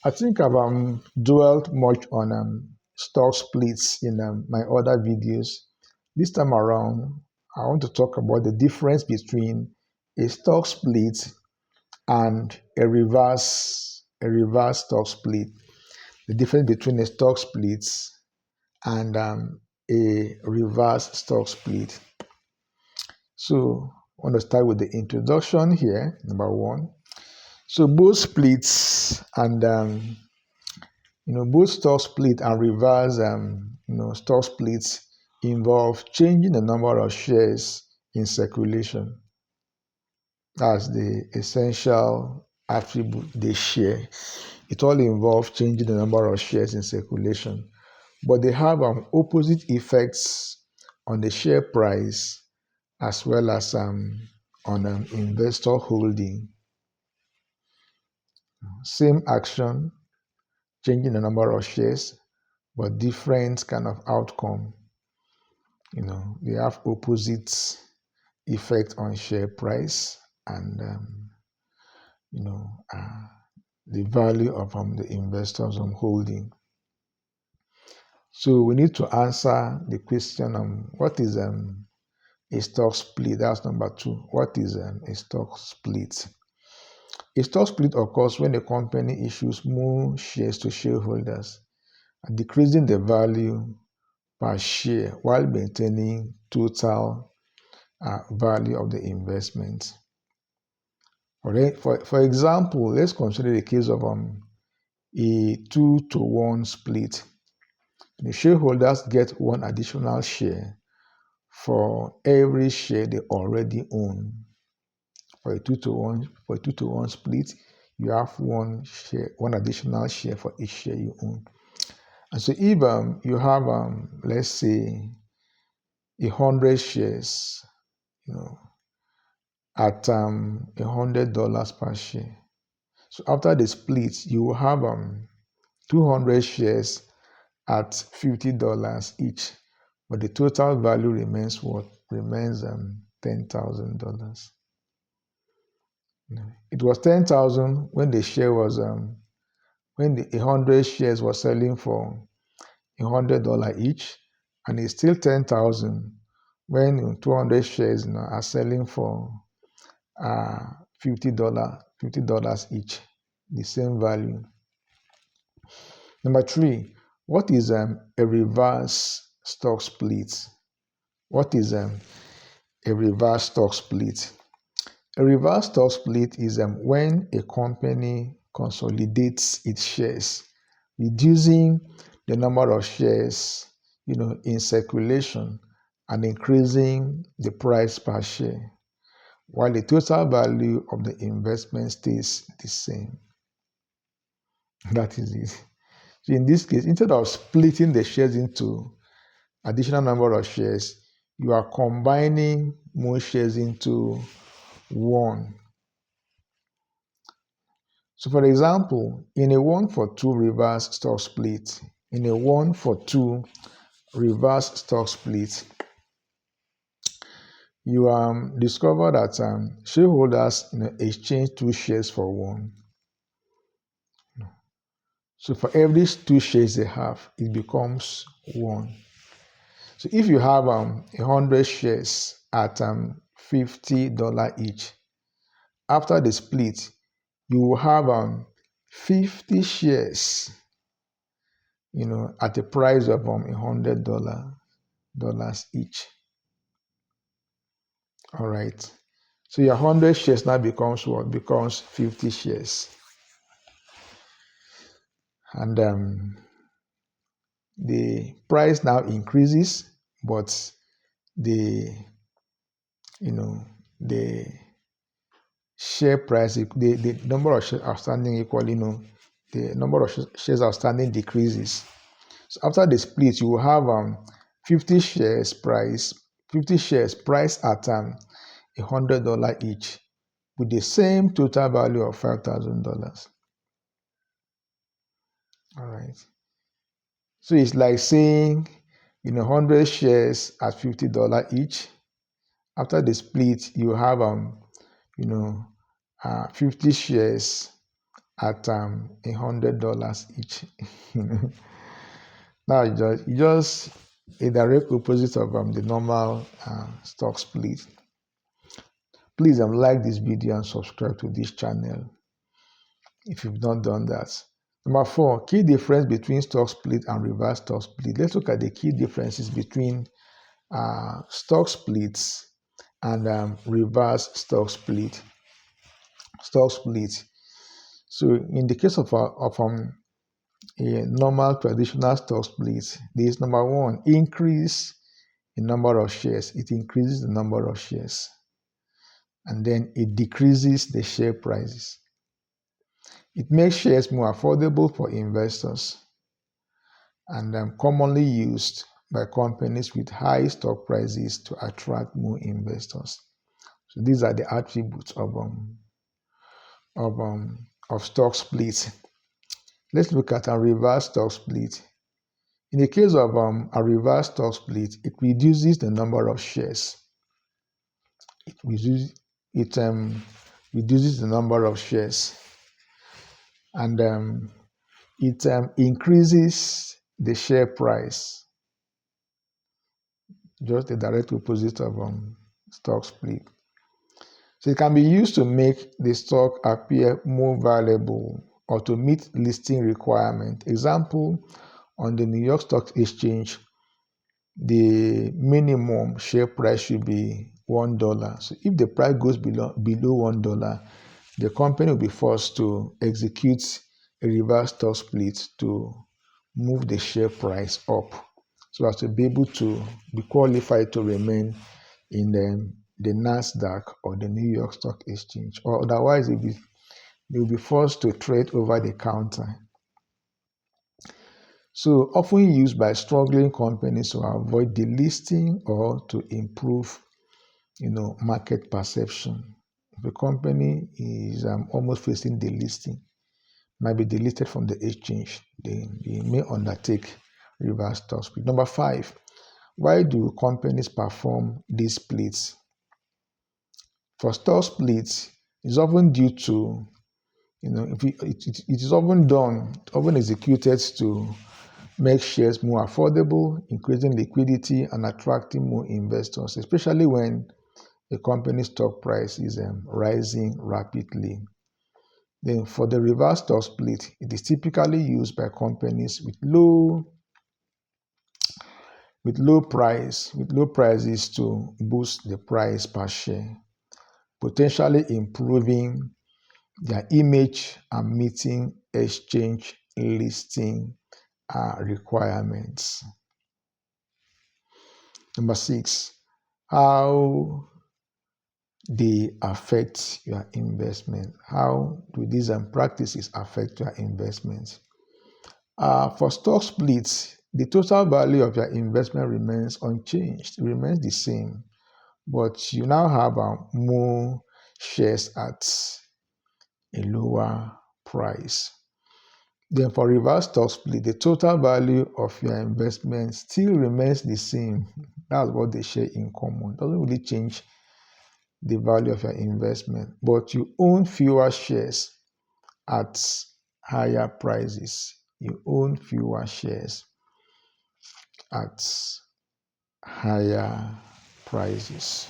I think I've dwelt much on stock splits in my other videos. This time around, I want to talk about the difference between a stock split and a reverse stock split. The difference between a stock split and a reverse stock split. So I want to start with the introduction here, number one. So both splits and both stock split and reverse stock splits involve changing the number of shares in circulation. That's the essential attribute they share. It all involves changing the number of shares in circulation, but they have opposite effects on the share price as well as on investor holding. Same action, changing the number of shares, but different kind of outcome. They have opposite effect on share price and the value of the investors holding. So we need to answer the question what is a stock split? That's number two. What is a stock split? A stock split occurs when a company issues more shares to shareholders, decreasing the value per share while maintaining total value of the investment. Alright, for example, let's consider the case of a 2-to-1 split. The shareholders get one additional share for every share they already own. For a 2-to-1 split, you have one additional share for each share you own. And so if you have let's say 100 shares, at $100 per share. So after the split, you will have 200 shares at $50 each, but the total value remains what? Remains $10,000. It was 10,000 when the share was when the 100 shares were selling for $100 each, and it's still 10,000 when 200 shares are selling for $50 each, the same value. Number three, what is a reverse stock split? What is a reverse stock split? A reverse stock split is when a company consolidates its shares, reducing the number of shares in circulation and increasing the price per share, while the total value of the investment stays the same. That is it. So in this case, instead of splitting the shares into additional number of shares, you are combining more shares into one. So for example, in a 1-for-2 reverse stock split, you discover that shareholders exchange 2 shares for 1. So for every 2 shares they have, it becomes 1. So if you have 100 shares at $50 each, after the split, you will have 50 shares, at a price of $100 each. All right. So your 100 shares now becomes what? Becomes 50 shares. And the price now increases, but the share price, the number of shares outstanding equally, the number of shares outstanding decreases. So after the split, you will have 50 shares priced at $100 each, with the same total value of $5,000. All right. So it's like saying, 100 shares at $50 each. After the split, you have 50 shares at $100 each. Now you just a direct opposite of the normal stock split. Please like this video and subscribe to this channel if you've not done that. Number 4, key difference between stock split and reverse stock split. Let's look at the key differences between stock splits and reverse stock split. Stock split. So in the case of a normal traditional stock split, there is number 1, increase in number of shares. It increases the number of shares, and then it decreases the share prices. It makes shares more affordable for investors and commonly used by companies with high stock prices to attract more investors. So these are the attributes of stock splits. Let's look at a reverse stock split. In the case of a reverse stock split, it reduces the number of shares. It reduces the number of shares, and it increases the share price. Just the direct opposite of stock split. So it can be used to make the stock appear more valuable or to meet listing requirement. Example, on the New York Stock Exchange, the minimum share price should be $1. So if the price goes below $1, the company will be forced to execute a reverse stock split to move the share price up, so as to be able to be qualified to remain in the NASDAQ or the New York Stock Exchange, or otherwise they will be forced to trade over the counter. So often used by struggling companies to avoid delisting or to improve, market perception. If a company is almost facing delisting, might be delisted from the exchange, they may undertake reverse stock split. Number 5, why do companies perform these splits? For stock splits, it's often due to, it is often executed to make shares more affordable, increasing liquidity and attracting more investors, especially when a company's stock price is rising rapidly. Then for the reverse stock split, it is typically used by companies with low prices to boost the price per share, potentially improving their image and meeting exchange listing requirements. Number 6, how they affect your investment. How do these practices affect your investment? For stock splits, the total value of your investment remains unchanged. It remains the same, but you now have more shares at a lower price. Then for reverse stock split, the total value of your investment still remains the same. That's what they share in common. It doesn't really change the value of your investment, but you own fewer shares at higher prices. You own fewer shares at higher prices.